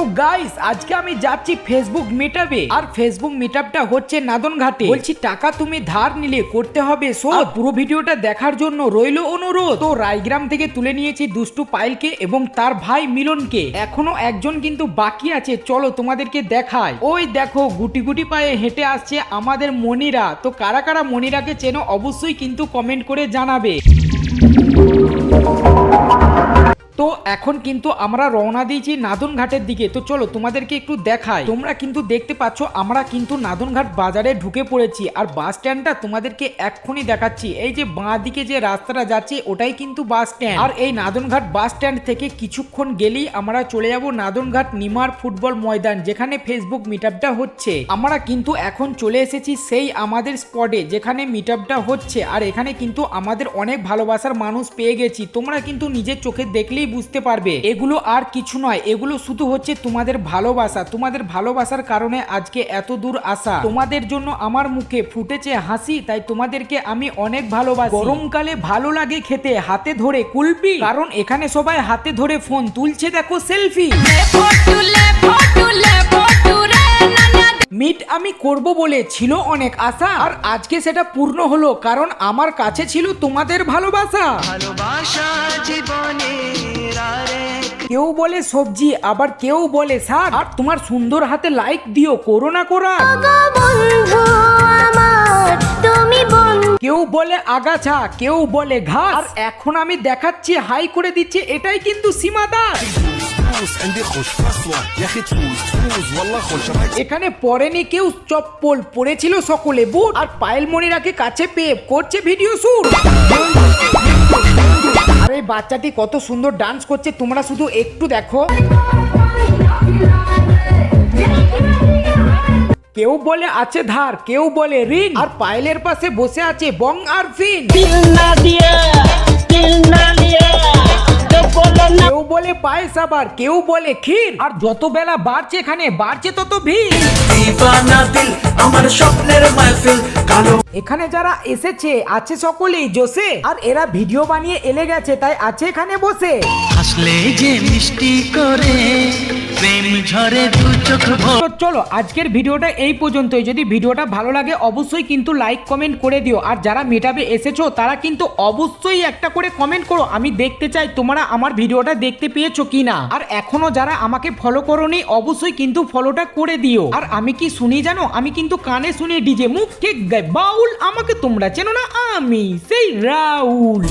তো গাইস আজকে আমি যাচ্ছি ফেসবুক মিটআপে। আর ফেসবুক মিটআপটা হচ্ছে নাদনঘাটে। বলছি টাকা তুমি ধার নিলে করতে হবে শোধ। পুরো ভিডিওটা দেখার জন্য রইল অনুরোধ। তো রায়গ্রাম থেকে তুলে নিয়েছি দুষ্টু পায়েলকে এবং তার ভাই মিলনকে। এখনো একজন কিন্তু বাকি আছে, চলো তোমাদেরকে দেখাই। ওই দেখো গুটি গুটি পায়ে হেঁটে আসছে আমাদের মনিরা। তো কারা কারা মনিরাকে চেনো অবশ্যই কিন্তু কমেন্ট করে জানাবে। তো এখন কিন্তু আমরা রওনা দিয়েছি নাদনঘাটের দিকে। তো চলো তোমাদেরকে একটু দেখাই। তোমরা কিন্তু দেখতে পাচ্ছ আমরা কিন্তু নাদনঘাট বাজারে ঢুকে পড়েছি। আর বাস স্ট্যান্ডটা তোমাদেরকে এক্ষুনি দেখাচ্ছি। এই যে বাঁ দিকে যে রাস্তাটা যাচ্ছে ওটাই কিন্তু বাস স্ট্যান্ড। আর এই নাদনঘাট বাস স্ট্যান্ড থেকে কিছুক্ষণ গেলেই আমরা চলে যাব নাদনঘাট নিমার ফুটবল ময়দান, যেখানে ফেসবুক মিটআপটা হচ্ছে। আমরা কিন্তু এখন চলে এসেছি সেই আমাদের স্পটে যেখানে মিটআপটা হচ্ছে। আর এখানে কিন্তু আমাদের অনেক ভালোবাসার মানুষ পেয়ে গেছি। তোমরা কিন্তু নিজের চোখে দেখলেই বুঝতে পারবে। এগুলো আর কিছু নয়, এগুলো শুধু হচ্ছে তোমাদের ভালোবাসা। তোমাদের ভালোবাসার কারণে আজকে এত দূর আসা। তোমাদের জন্য আমার মুখে ফুটেছে হাসি, তাই তোমাদেরকে আমি অনেক ভালোবাসি। গরমকালে ভালো লাগে খেতে হাতে ধরে কুলপি, কারণ এখানে সবাই হাতে ধরে ফোন তুলছে, দেখো সেলফি। মিট আমি করব বলে ছিল অনেক আশা, আর আজকে সেটা পূর্ণ হলো, কারণ আমার কাছে ছিল তোমাদের ভালোবাসা। কেউ বলে সবজি, আবার কেউ বলে শাক। আর তোমার সুন্দর হাতে লাইক দিও, করো না করা। কেউ বলে আগাছা, কেউ বলে ঘাস। আর এখন আমি দেখাচ্ছি হাই করে দিচ্ছি, এটাই কিন্তু সীমাদার। এখানে পরেনি কেউ চপ্পল, পরেছিল সকলে বুট। আর পায়েল মনিরাকে কাছে পেয়ে করছে ভিডিও শুট। আর এই বাচ্চাটি কত সুন্দর ডান্স করছে, তোমরা শুধু একটু দেখো। কেউ বলে আছে ধার, কেউ বলে ঋণ। আর পায়েলের পাশে বসে আছে বং আর ফিন। কেউ বলে পায়েস, আবার কেউ বলে ক্ষীর। আর যত বেলা বাড়ছে এখানে বাড়ছে তত ভিড়। এখানে যারা এসেছে আছে সকলেই জোশে। আর এরা ভিডিও বানিয়ে এলে গেছে, তাই আছে এখানে বসে। হাসলে যে মিষ্টি করে প্রেম ঝরে দু চোখ ভরে। চলো আজকের ভিডিওটা এই পর্যন্তই। যদি ভিডিওটা ভালো লাগে অবশ্যই কিন্তু লাইক কমেন্ট করে দিও। আর যারা মিটআপে এসেছো তারা কিন্তু অবশ্যই একটা করে কমেন্ট করো, আমি দেখতে চাই তোমরা আমার ভিডিওটা দেখতে পেয়েছো কিনা। আর এখনো যারা আমাকে ফলো করোনি অবশ্যই কিন্তু ফলোটা করে দিও। আর আমি কি শুনি জানো, আমি কিন্তু কানে শুনে ডিজে মুখ ঠিক গাই বাউল। আমাকে তোমরা চেনো না, আমি সেই রাউল।